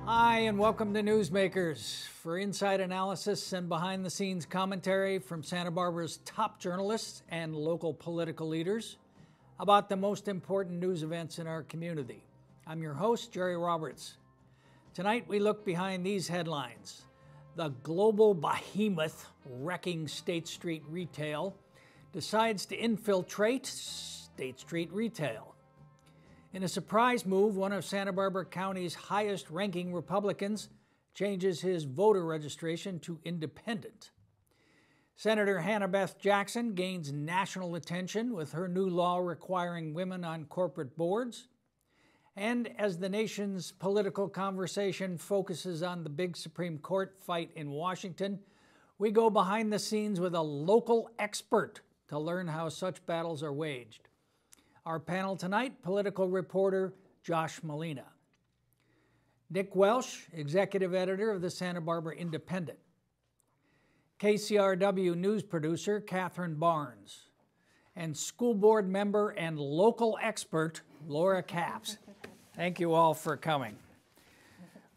Hi, and welcome to Newsmakers for inside analysis and behind-the-scenes commentary from Santa Barbara's top journalists and local political leaders about the most important news events in our community. I'm your host, Jerry Roberts. Tonight, we look behind these headlines. The global behemoth wrecking State Street retail decides to infiltrate State Street retail. In a surprise move, one of Santa Barbara County's highest-ranking Republicans changes his voter registration to independent. Senator Hannah Beth Jackson gains national attention with her new law requiring women on corporate boards. And as the nation's political conversation focuses on the big Supreme Court fight in Washington, we go behind the scenes with a local expert to learn how such battles are waged. Our panel tonight, political reporter Josh Molina. Nick Welsh, executive editor of the Santa Barbara Independent. KCRW news producer Catherine Barnes. And school board member and local expert Laura Capps. Thank you all for coming.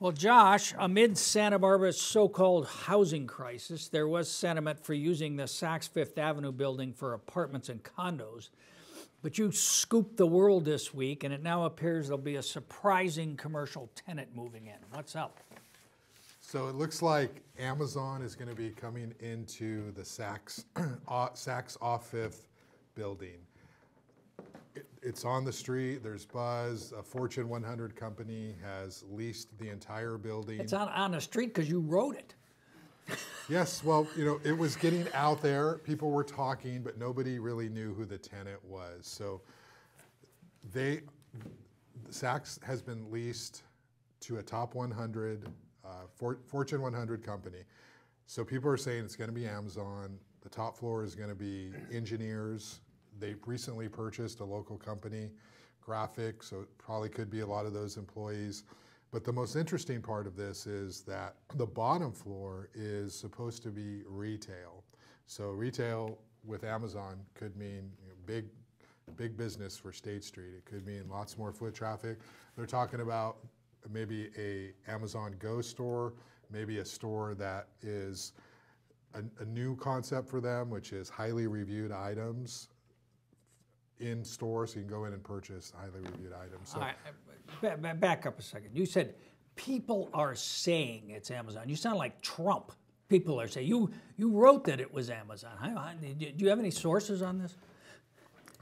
Well, Josh, amid Santa Barbara's so-called housing crisis, there was sentiment for using the Saks Fifth Avenue building for apartments and condos. But you scooped the world this week, and it now appears there'll be a surprising commercial tenant moving in. What's up? So it looks like Amazon is going to be coming into the Saks off Fifth building. It's on the street. There's buzz. A Fortune 100 company has leased the entire building. It's on the street because you wrote it. Yes, well, it was getting out there. People were talking, but nobody really knew who the tenant was. So Saks has been leased to a top 100, Fortune 100 company. So people are saying it's going to be Amazon. The top floor is going to be engineers. They recently purchased a local company, Graphic, so it probably could be a lot of those employees. But the most interesting part of this is that the bottom floor is supposed to be retail. So retail with Amazon could mean big business for State Street. It could mean lots more foot traffic. They're talking about maybe a Amazon Go store, maybe a store that is a new concept for them, which is highly reviewed items in store, so you can go in and purchase highly reviewed items. So, all right, back up a second. You said people are saying it's Amazon. You sound like Trump. People are saying. You wrote that it was Amazon. Do you have any sources on this?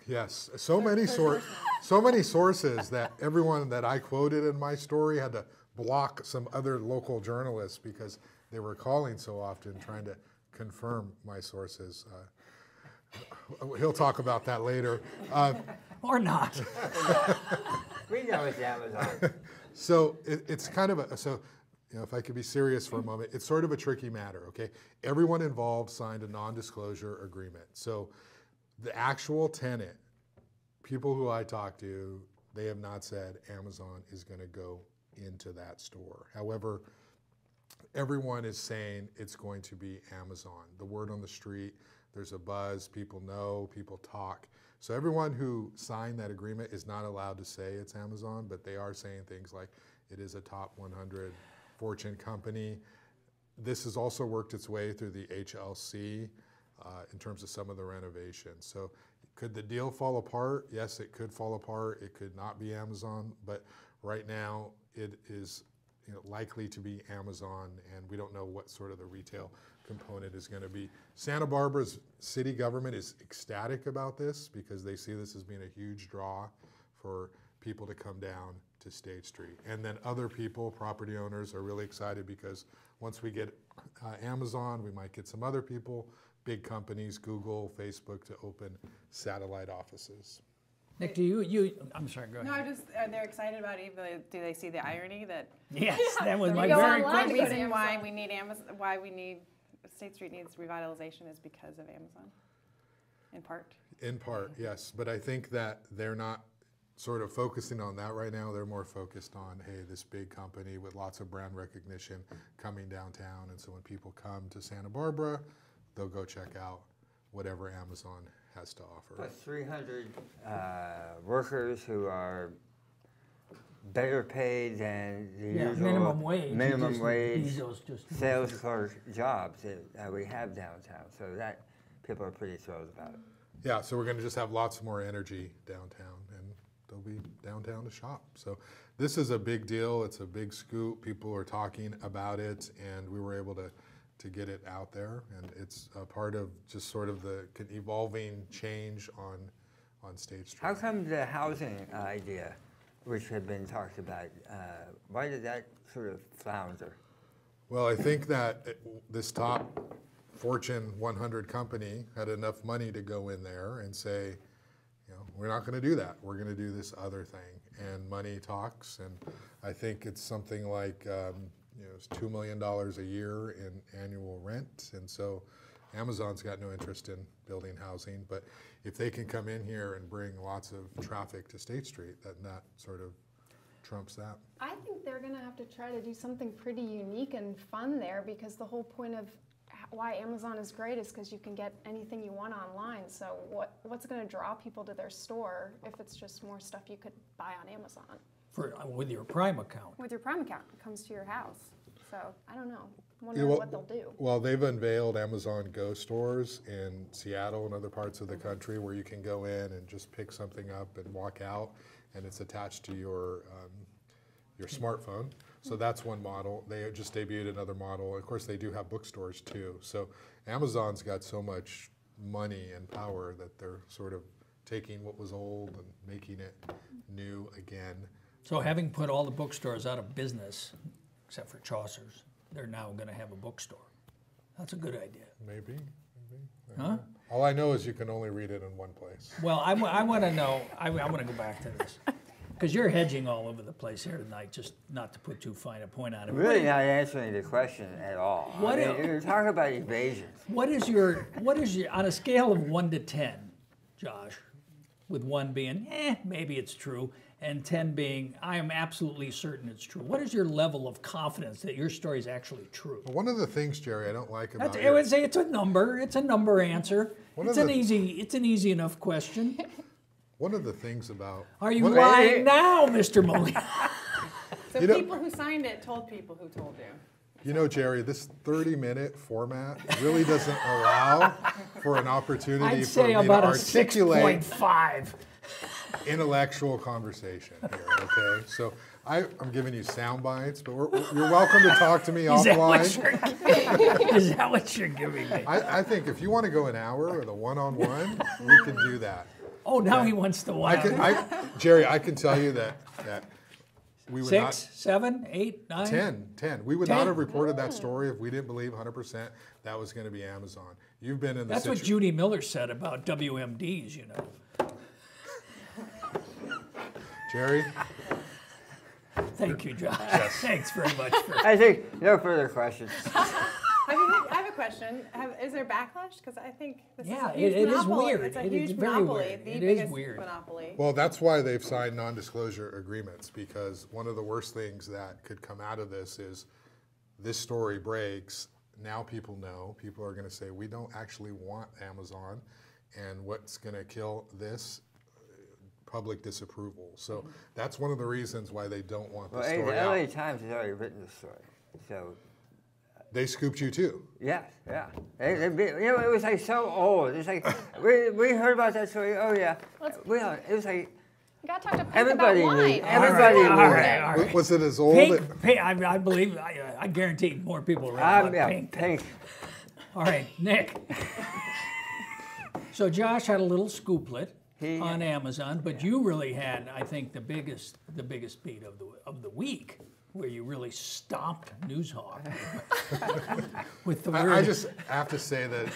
Yes, so many sources that everyone that I quoted in my story had to block some other local journalists because they were calling so often trying to confirm my sources. He'll talk about that later. Or not. We know it's Amazon. So it's kind of if I could be serious for a moment, it's sort of a tricky matter, okay? Everyone involved signed a non-disclosure agreement. So the actual tenant, people who I talked to, they have not said Amazon is going to go into that store. However, everyone is saying it's going to be Amazon. The word on the street, there's a buzz, people know, people talk. So everyone who signed that agreement is not allowed to say it's Amazon, but they are saying things like it is a top 100 Fortune company. This has also worked its way through the HLC in terms of some of the renovations. So could the deal fall apart? Yes, it could fall apart. It could not be Amazon, but right now it is likely to be Amazon, and we don't know what sort of the retail component is going to be. Santa Barbara's city government is ecstatic about this because they see this as being a huge draw for people to come down to State Street. And then other people, property owners, are really excited because once we get Amazon, we might get some other people, big companies, Google, Facebook, to open satellite offices. Nick, I'm sorry, go ahead. No, they're excited about it, but do they see the irony that? Yes, that was my very The question. reason why we need State Street needs revitalization is because of Amazon, in part. In part, yes. But I think that they're not sort of focusing on that right now. They're more focused on, hey, this big company with lots of brand recognition coming downtown. And so when people come to Santa Barbara, they'll go check out whatever Amazon has to offer. Plus 300 workers who are better paid than the usual minimum wage. minimum wage Bezos just sales clerk jobs that we have downtown. So that people are pretty thrilled about it. Yeah, so we're going to just have lots more energy downtown, and they'll be downtown to shop. So this is a big deal. It's a big scoop. People are talking about it, and we were able to get it out there. And it's a part of just sort of the evolving change on State Street. How come the housing idea, which had been talked about, why did that sort of flounder? Well, I think that this top Fortune 100 company had enough money to go in there and say, we're not going to do that. We're going to do this other thing. And money talks. And I think it's something like it's $2 million a year in annual rent. And so Amazon's got no interest in building housing. But if they can come in here and bring lots of traffic to State Street, that sort of trumps that. I think they're going to have to try to do something pretty unique and fun there, because the whole point of why Amazon is great is because you can get anything you want online. So what's going to draw people to their store if it's just more stuff you could buy on Amazon? With your Prime account. With your Prime account, it comes to your house. So I don't know. I'm wondering what they'll do. Well, they've unveiled Amazon Go stores in Seattle and other parts of the country where you can go in and just pick something up and walk out, and it's attached to your smartphone. So that's one model. They just debuted another model. Of course, they do have bookstores too. So Amazon's got so much money and power that they're sort of taking what was old and making it new again. So having put all the bookstores out of business, except for Chaucer's, they're now going to have a bookstore. That's a good idea. Maybe. Huh? All I know is you can only read it in one place. Well, I want to know, I want to go back to this. Because you're hedging all over the place here tonight, just not to put too fine a point on it. Really not answering the question at all. You're talking about evasion. What is your, on a scale of 1 to 10, Josh, with 1 being, maybe it's true, and 10 being, I am absolutely certain it's true. What is your level of confidence that your story is actually true? Well, one of the things, Jerry, I don't like about I would say it's a number. It's a number answer. It's an easy enough question. One of the things about... Are you lying now, Mr. Mulligan? So people who signed it told people who told you. You know, Jerry, this 30-minute format really doesn't allow for an opportunity for me to articulate 6.5. intellectual conversation here, okay? So I'm giving you sound bites, but you're welcome to talk to me offline. Is that what you're giving me? I think if you want to go an hour or the one-on-one, we can do that. Oh, now he wants the one. Jerry, I can tell you that we would 6, 7, 8, 9? 10. We would not have reported that story if we didn't believe 100% that was going to be Amazon. You've been in the That's what Judy Miller said about WMDs, you know. Jerry? Thank you, Josh. Yes. Thanks very much. I think no further questions. I have a question. Is there backlash? Because I think this is a huge it is monopoly. weird. It's a It huge is very monopoly. weird. The It is biggest weird. monopoly. Well, that's why they've signed non-disclosure agreements, because one of the worst things that could come out of this is this story breaks. Now people know. People are going to say, we don't actually want Amazon, and what's going to kill this? Public disapproval. So that's one of the reasons why they don't want the story the out. LA Times has already written the story, so. They scooped you too. Yeah. It was like so old. It's like we heard about that story. Oh yeah, it was like. You got to talk to Pink Everybody about knew. wine. Everybody knew. All right. Was it as old? Pink, I believe, I guarantee more people read about Pink. All right, Nick. So Josh had a little scooplet on Amazon, but you really had, I think, the biggest beat of the week, where you really stomped Newshawk with the word. I just have to say that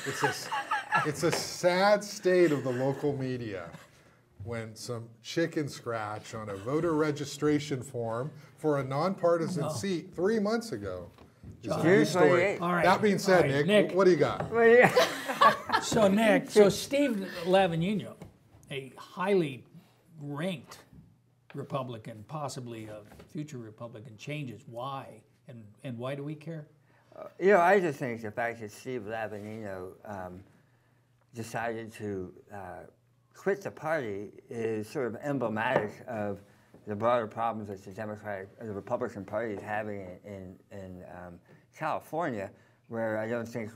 it's a sad state of the local media when some chicken scratch on a voter registration form for a nonpartisan seat 3 months ago is a news story. All right. That being said, All right, Nick, what do you got? So Nick, so Steve Lavignino, a highly ranked Republican, possibly a future Republican, changes. Why? And why do we care? I just think the fact that Steve Lavignino decided to quit the party is sort of emblematic of the broader problems that the Republican Party is having in California, where I don't think,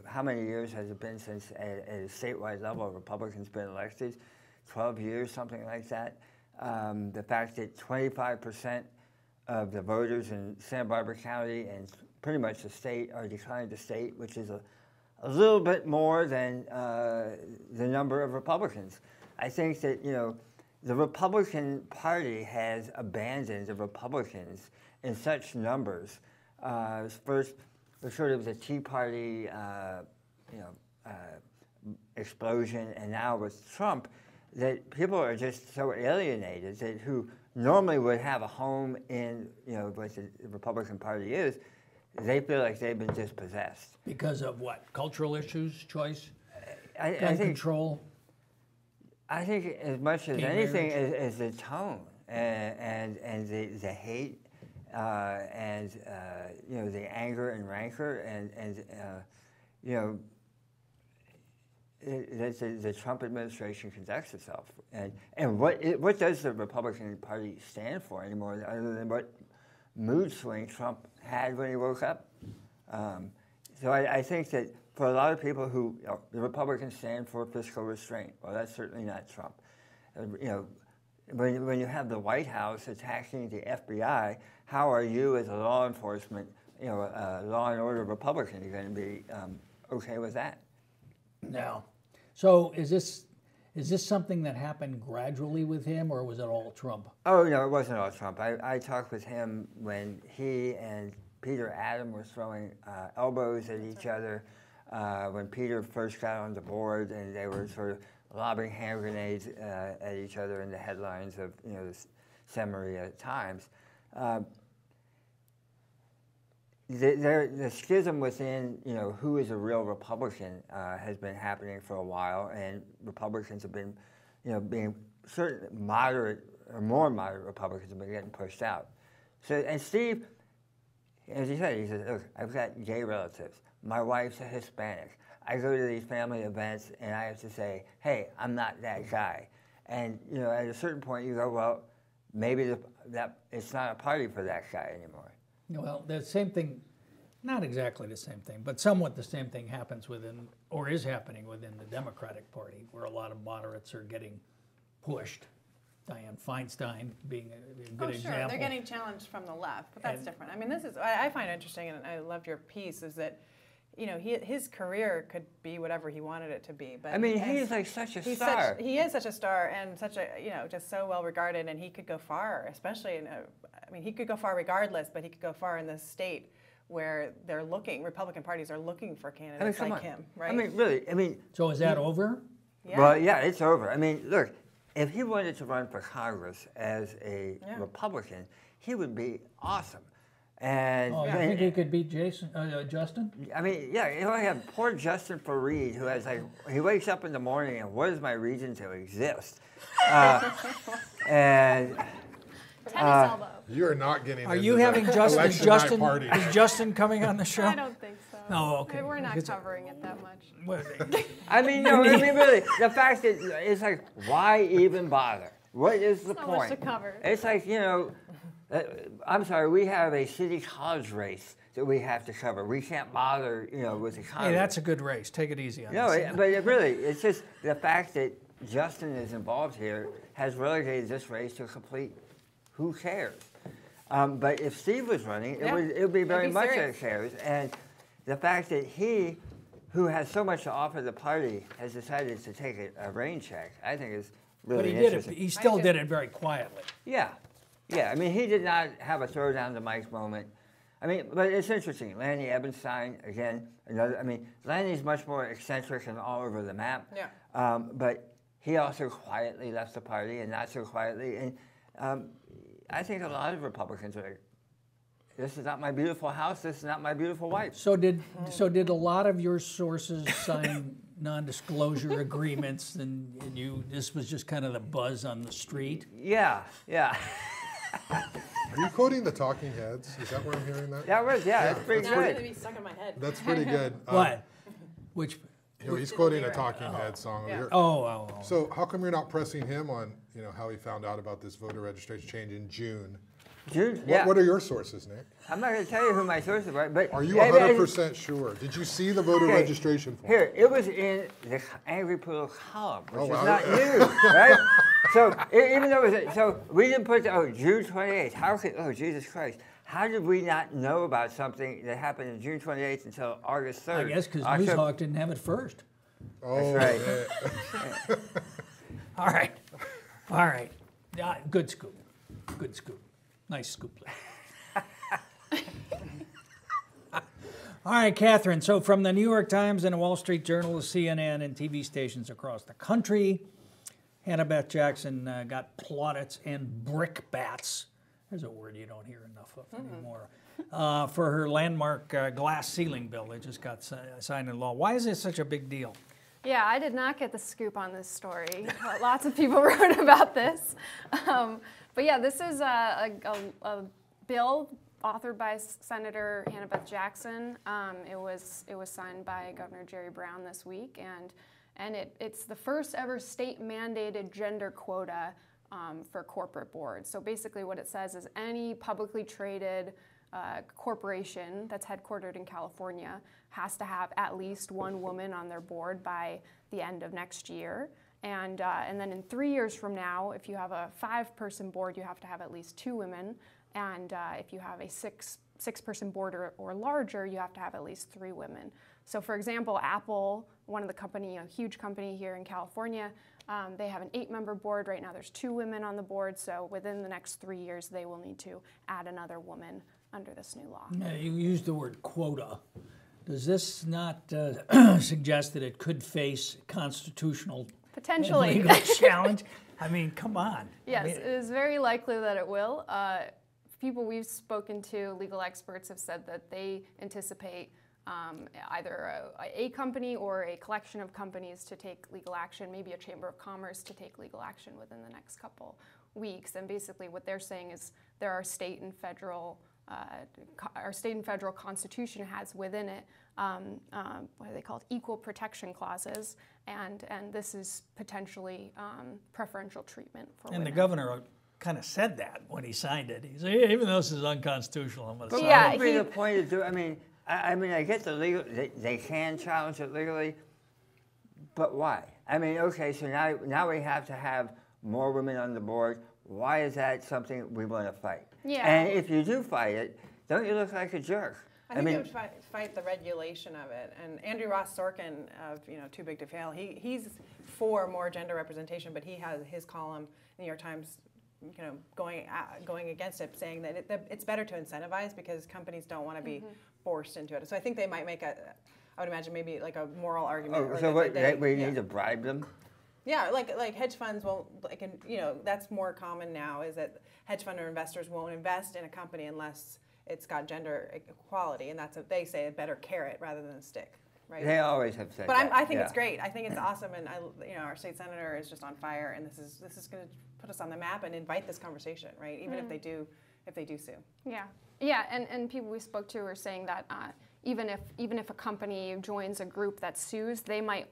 how many years has it been since at a statewide level Republicans been elected? 12 years, something like that. The fact that 25% of the voters in Santa Barbara County and pretty much the state are declaring the state, which is a little bit more than the number of Republicans. I think that, the Republican Party has abandoned the Republicans in such numbers. First, sort of the Tea Party, explosion, and now with Trump, that people are just so alienated that who normally would have a home in, what the Republican Party is, they feel like they've been dispossessed. Because of what? Cultural issues, choice, I gun think, control? I think as much as anything marriage. is the tone and the hate and the anger and rancor and that the Trump administration conducts itself, and what does the Republican Party stand for anymore, other than what mood swing Trump had when he woke up? So I think that for a lot of people who the Republicans stand for fiscal restraint. Well, that's certainly not Trump. When you have the White House attacking the FBI, how are you as a law enforcement, law and order Republican, you're going to be okay with that? No. So is this something that happened gradually with him, or was it all Trump? Oh, no, it wasn't all Trump. I talked with him when he and Peter Adam were throwing elbows at each other, when Peter first got on the board, and they were sort of lobbing hand grenades at each other in the headlines of the Santa Maria Times. The schism within, who is a real Republican has been happening for a while, and Republicans have been, being certain moderate or more moderate Republicans have been getting pushed out. So, and Steve, as he said, look, I've got gay relatives. My wife's a Hispanic. I go to these family events, and I have to say, hey, I'm not that guy. And, at a certain point, you go, well, maybe that it's not a party for that guy anymore. Well, the same thing, not exactly the same thing, but somewhat the same thing happens within, or is happening within the Democratic Party, where a lot of moderates are getting pushed. Dianne Feinstein being a good example. They're getting challenged from the left, but that's different. I mean, this is, I find interesting, and I loved your piece, is that, his career could be whatever he wanted it to be. But I mean, he's like such a star. He is such a star, and such a, just so well regarded, and he could go far, especially he could go far regardless, but he could go far in this state where they're looking, Republican parties are looking for candidates like him, right? I mean, really, So is that over? Yeah. Well, yeah, it's over. I mean, look, if he wanted to run for Congress as a Republican, he would be awesome. And you think he could beat Justin? I mean, yeah, you have poor Justin Fareed, who has he wakes up in the morning and what is my reason to exist? And Tennis elbow. You are not getting. Are into you the having election night party. Is Justin coming on the show? I don't think so. Oh, okay. We're not covering it that much. I mean, no, I mean, really, the fact that it's like, why even bother? What is the So point? much to cover. It's like, I'm sorry, we have a city college race that we have to cover. We can't bother, with the Congress. Hey, that's a good race. Take it easy on No, this. but it's just the fact that Justin is involved here has relegated this race to a complete who cares. But if Steve was running, it would be very much a cares. And the fact that he, who has so much to offer the party, has decided to take a rain check, I think is really But he did it. interesting. He still did it very quietly. Yeah. I mean, he did not have a throw down the mic moment. I mean, but it's interesting. Lanny Ebenstein, again, another. I mean, Lanny's much more eccentric and all over the map. Yeah. But he also quietly left the party, and not so quietly. And I think a lot of Republicans are like, this is not my beautiful house. This is not my beautiful wife. So did a lot of your sources sign non-disclosure agreements, and this was just kind of the buzz on the street? Yeah. Are you quoting the Talking Heads? Is that where I'm hearing that? That was, it's pretty Now it's good. going to be stuck in my head. That's pretty good. What? Which? You know, he's quoting a Talking Heads song. Yeah. Oh. So how come you're not pressing him on, you know, how he found out about this voter registration change in June? June? Yeah. What are your sources, Nick? I'm not going to tell you who my sources were, but Are you yeah, 100% sure? Did you see the voter Okay. registration form? Here, it was in the Angry Poodle column, which Oh, is wow. not news, right? So even though it was, so we didn't put, June 28th. How could, Jesus Christ. How did we not know about something that happened on June 28th until August 3rd? I guess because October- Newshawk didn't have it first. Oh, right. yeah. All right. Yeah, good scoop. Good scoop. Nice scoop. All right, Catherine. So from the New York Times and the Wall Street Journal to CNN and TV stations across the country, Hannah-Beth Jackson got plaudits and brickbats. There's a word you don't hear enough of anymore. For her landmark glass ceiling bill that just got signed into law. Why is this such a big deal? Yeah, I did not get the scoop on this story. Lots of people wrote about this. But yeah, this is a bill authored by Senator Hannah-Beth Jackson. It was signed by Governor Jerry Brown this week, and it's the first ever state-mandated gender quota for corporate boards. So basically what it says is any publicly traded corporation that's headquartered in California has to have at least one woman on their board by the end of next year. And then in 3 years from now, if you have a 5-person board, you have to have at least 2 women. And if you have a six-person board or larger, you have to have at least 3 women. So for example, Apple, one of the company, a huge company here in California, they have an 8-member board. Right now there's 2 women on the board. So within the next 3 years, they will need to add another woman under this new law. You used the word quota. Does this not suggest that it could face constitutional Potentially. and legal challenge? I mean, come on. Yes, I mean, it is very likely that it will. People we've spoken to, legal experts, have said that they anticipate either a company or a collection of companies to take legal action, maybe a chamber of commerce to take legal action within the next couple weeks. And basically what they're saying is there are state and federal, our state and federal constitution has within it, what are they called, equal protection clauses, and this is potentially preferential treatment for women. and the governor kind of said that when he signed it. He said, even though this is unconstitutional, I'm going to sign Yeah, What it. would be the point of doing? I mean, I get the legal. They can challenge it legally, but why? I mean, okay, so now we have to have more women on the board. Why is that something we want to fight? Yeah. And if you do fight it, don't you look like a jerk? I think it would fight the regulation of it. And Andrew Ross Sorkin of Too Big to Fail, he's for more gender representation, but he has his column in the New York Times, going against it, saying that it's better to incentivize because companies don't want to be forced into it. So I think they might make I would imagine maybe like a moral argument. Oh, so we need to bribe them? Yeah, like hedge funds won't, that's more common now, is that hedge fund or investors won't invest in a company unless it's got gender equality, and that's what they say, a better carrot rather than a stick, right? They always have said But that. I think yeah. it's great. I think it's awesome, and our state senator is just on fire, and this is going to put us on the map and invite this conversation, right? Even if they do sue. Yeah, and people we spoke to were saying that even if a company joins a group that sues, they might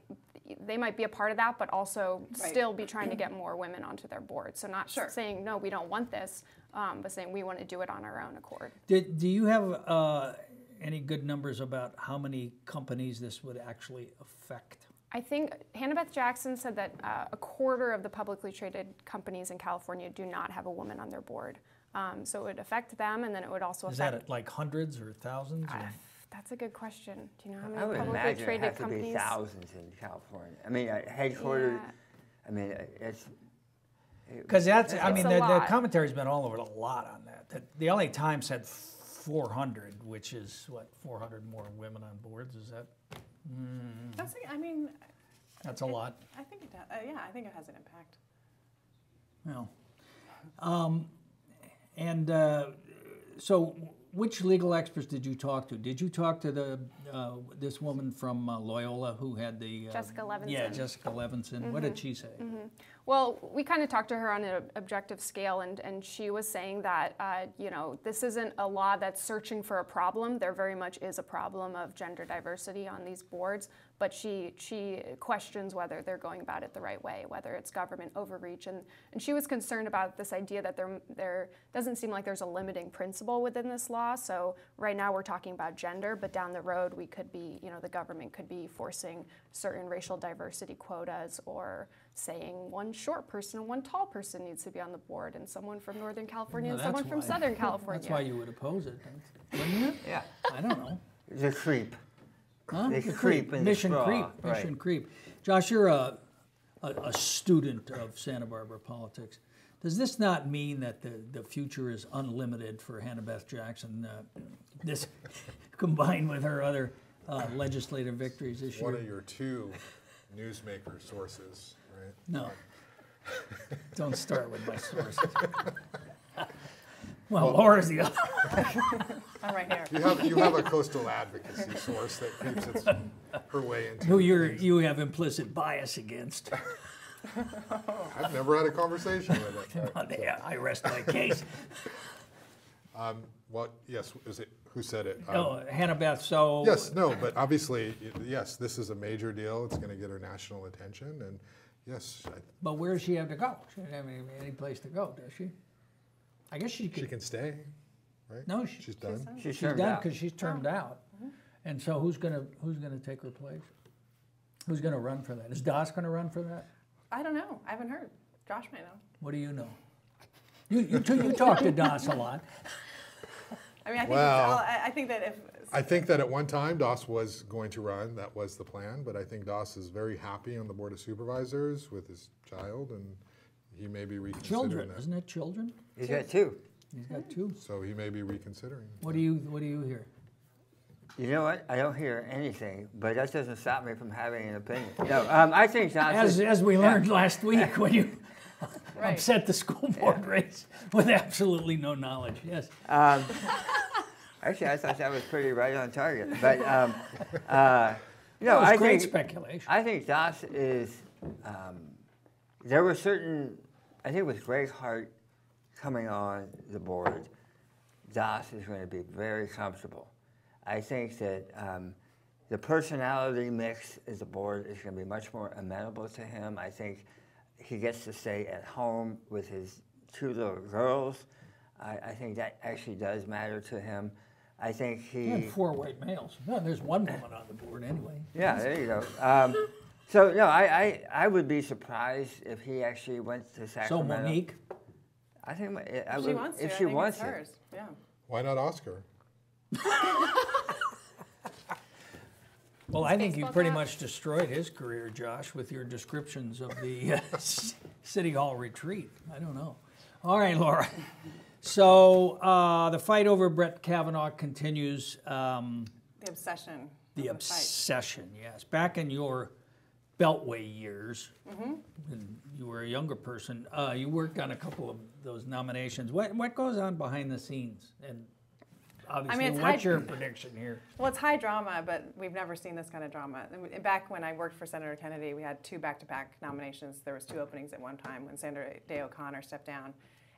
be a part of that, but also still be trying to get more women onto their board. So not saying, no, we don't want this, but saying we want to do it on our own accord. Do you have any good numbers about how many companies this would actually affect? I think Hannah-Beth Jackson said that a quarter of the publicly traded companies in California do not have a woman on their board. So it would affect them, and then it would also Is affect... that at like hundreds or thousands? Or? That's a good question. Do you know how I would many publicly imagine it traded has to be companies? thousands in California. I mean, headquartered. Yeah. I mean, it's. Because that's, I It's mean, a the lot. commentary's been all over a lot on that. The LA Times said 400, which is, 400 more women on boards? Is that? That's a lot. I think it does. I think it has an impact. Well, so which legal experts did you talk to? Did you talk to this woman from Loyola who had the... Jessica Levinson. Yeah, Jessica Levinson. What did she say? Well, we kind of talked to her on an objective scale, and she was saying that, this isn't a law that's searching for a problem. There very much is a problem of gender diversity on these boards, but she questions whether they're going about it the right way, whether it's government overreach, and she was concerned about this idea that there doesn't seem like there's a limiting principle within this law. So right now we're talking about gender, but down the road we could be, the government could be forcing certain racial diversity quotas, or saying one short person and one tall person needs to be on the board, and someone from Northern California and someone from Southern California. That's why you would oppose it, wouldn't you? Yeah. I don't know. The creep. Huh? They creep in Mission the straw. creep. Right. Mission creep. Josh, you're a student of Santa Barbara politics. Does this not mean that the future is unlimited for Hannah Beth Jackson? This combined with her other legislative victories this year. One of your two newsmaker sources, right? No. Don't start with my sources. Well, Laura's the other. I'm right here. You have a coastal advocacy source that creeps her way into. Who you have implicit bias against. I've never had a conversation with it. Right? Yeah, I rest my case. Well, yes, is it who said it? Hannah Beth. So Yes, no, but obviously, yes, this is a major deal. It's going to get her national attention, and yes, But where does she have to go? She doesn't have any place to go, does she? I guess she could. she can stay, right? No, she's done. She's She's termed done out. because she's termed out. And so who's gonna take her place? Who's gonna run for that? Is Das gonna run for that? I don't know. I haven't heard. Josh might know. What do you know? You talk to Das a lot. I mean, Well, I think that if I think that at one time Das was going to run. That was the plan. But I think Das is very happy on the Board of Supervisors with his child, and he may be reconsidering Children, that. isn't it children? He's got two. He's got two. So he may be reconsidering. What do you hear? You know what? I don't hear anything, but that doesn't stop me from having an opinion. No, I think Johnson. As we learned last week when you Right. upset the school board race with absolutely no knowledge. Yes. Actually, I thought that was pretty right on target. But no, That was I great think speculation. I think Das is. There were certain. I think with Greg Hart coming on the board, Das is going to be very comfortable. I think that the personality mix as a board is going to be much more amenable to him. I think he gets to stay at home with his two little girls. I think that actually does matter to him. I think he. And 4 white males. No, there's one woman on the board anyway. Yeah, there you go. So no, I would be surprised if he actually went to So Sacramento. Monique, I think I she would, wants to, if I she think wants it's it. hers. Yeah. Why not Oscar? well, I think you Facebook pretty app. much destroyed his career, Josh, with your descriptions of the City Hall retreat. I don't know. All right, Laura. So the fight over Brett Kavanaugh continues. The obsession. The of fight. obsession, yes. Back in your Beltway years, when you were a younger person, you worked on a couple of those nominations. What goes on behind the scenes? And obviously, it's what's high- your prediction here? Well, it's high drama, but we've never seen this kind of drama. And back when I worked for Senator Kennedy, we had 2 back-to-back nominations. There was 2 openings at one time when Senator Day O'Connor stepped down,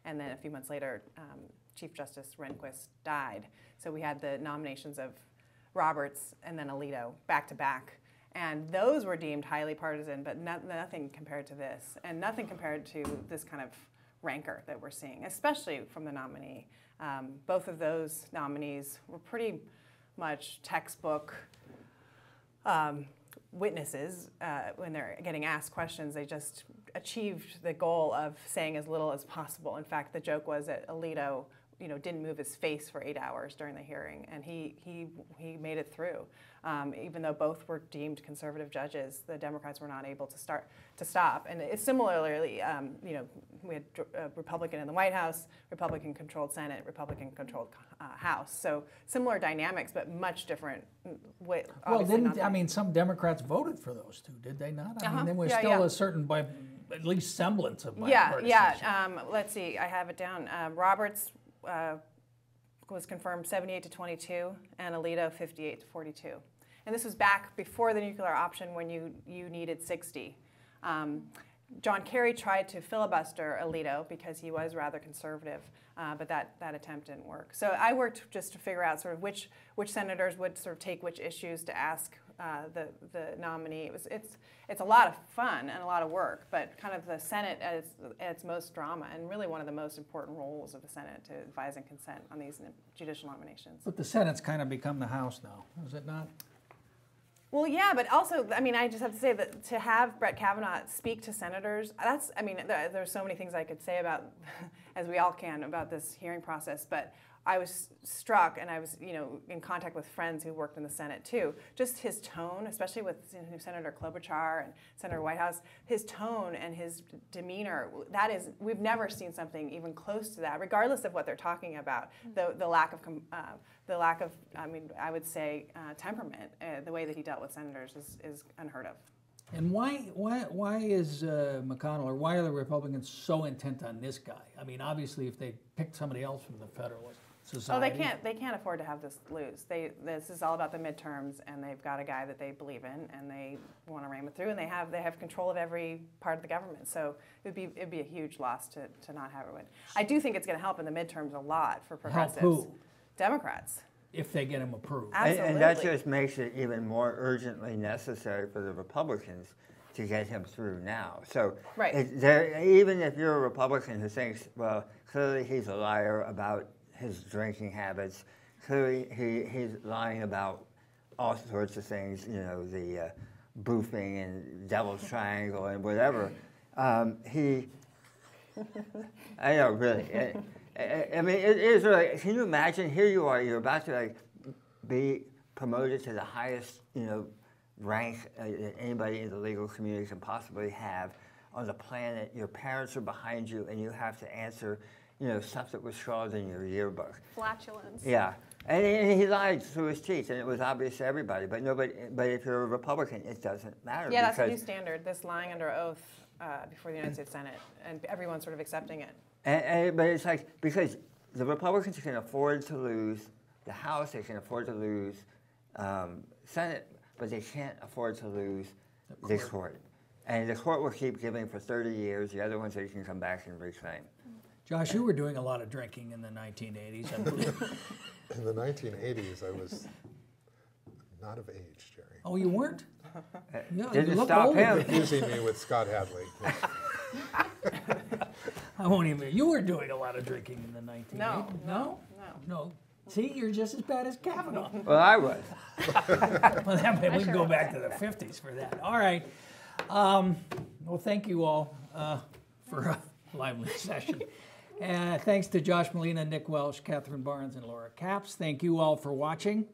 and then a few months later, Chief Justice Rehnquist died. So we had the nominations of Roberts and then Alito back-to-back. And those were deemed highly partisan, but nothing compared to this, and nothing compared to this kind of rancor that we're seeing, especially from the nominee. Both of those nominees were pretty much textbook witnesses. When they're getting asked questions, they just achieved the goal of saying as little as possible. In fact, the joke was that Alito, didn't move his face for 8 hours during the hearing, and he made it through. Even though both were deemed conservative judges, the Democrats were not able to stop. And it's similarly, we had a Republican in the White House, Republican-controlled Senate, Republican-controlled House. So similar dynamics, but much different. Well, some Democrats voted for those 2, did they not? I mean, there was still a certain, at least semblance of bipartisanship. Yeah. Let's see. I have it down. Roberts was confirmed 78 to 22, and Alito 58 to 42. And this was back before the nuclear option when you needed 60. John Kerry tried to filibuster Alito because he was rather conservative, but that attempt didn't work. So I worked just to figure out sort of which senators would sort of take which issues to ask the nominee. It's a lot of fun and a lot of work, but kind of the Senate at its most drama, and really one of the most important roles of the Senate to advise and consent on these judicial nominations. But the Senate's kind of become the House now, is it not? Well, yeah, but also, I mean, I just have to say that to have Brett Kavanaugh speak to senators, I mean, there's so many things I could say about, as we all can, about this hearing process, but I was struck, and I was, in contact with friends who worked in the Senate too. Just his tone, especially with Senator Klobuchar and Senator Whitehouse, his tone and his demeanor. We've never seen something even close to that, regardless of what they're talking about. The lack of, I mean, I would say temperament. The way that he dealt with senators is unheard of. And why is McConnell, or why are the Republicans so intent on this guy? I mean, obviously, if they picked somebody else from the Federalist Society. Oh, they can't afford to have this lose. This is all about the midterms, and they've got a guy that they believe in, and they want to ram it through, and they have control of every part of the government. So it'd be a huge loss to not have it win. I do think it's going to help in the midterms a lot for progressives. Help who? Democrats. If they get him approved. Absolutely. And that just makes it even more urgently necessary for the Republicans to get him through now. So right. Even if you're a Republican who thinks, well, clearly he's a liar about his drinking habits, clearly he's lying about all sorts of things, the boofing and devil's triangle and whatever. I know, really. I mean, it is really, can you imagine, here you are, you're about to be promoted to the highest, rank that anybody in the legal community can possibly have on the planet. Your parents are behind you, and you have to answer, stuff that was scrawled in your yearbook. Flatulence. Yeah, and he lied through his teeth, and it was obvious to everybody. But if you're a Republican, it doesn't matter. Yeah, that's a new standard. This lying under oath before the United States Senate, and everyone's sort of accepting it. But it's because the Republicans can afford to lose the House, they can afford to lose Senate, but they can't afford to lose this court. And the court will keep giving for 30 years. The other ones they can come back and reclaim. Josh, you were doing a lot of drinking in the 1980s, I believe. In the 1980s, I was not of age, Jerry. Oh, you weren't? No, Didn't stop him. Confusing me with Scott Hadley. I won't even. You were doing a lot of drinking in the 1980s. No. See, you're just as bad as Kavanaugh. Well, I was. Well, we can go back to the 50s for that. All right. Well, thank you all for a lively session. Thanks to Josh Molina, Nick Welsh, Catherine Barnes, and Laura Capps. Thank you all for watching.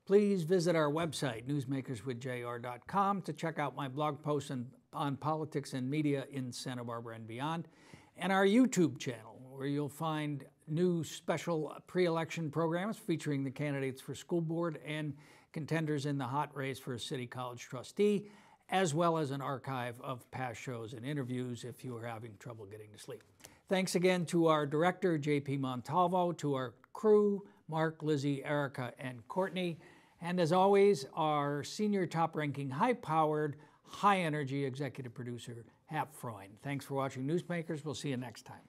Please visit our website, newsmakerswithjr.com, to check out my blog posts on politics and media in Santa Barbara and beyond, and our YouTube channel, where you'll find new special pre-election programs featuring the candidates for school board and contenders in the hot race for a city college trustee, as well as an archive of past shows and interviews if you are having trouble getting to sleep. Thanks again to our director, JP Montalvo, to our crew, Mark, Lizzie, Erica, and Courtney, and as always, our senior top-ranking, high-powered, high-energy executive producer, Hap Freund. Thanks for watching Newsmakers. We'll see you next time.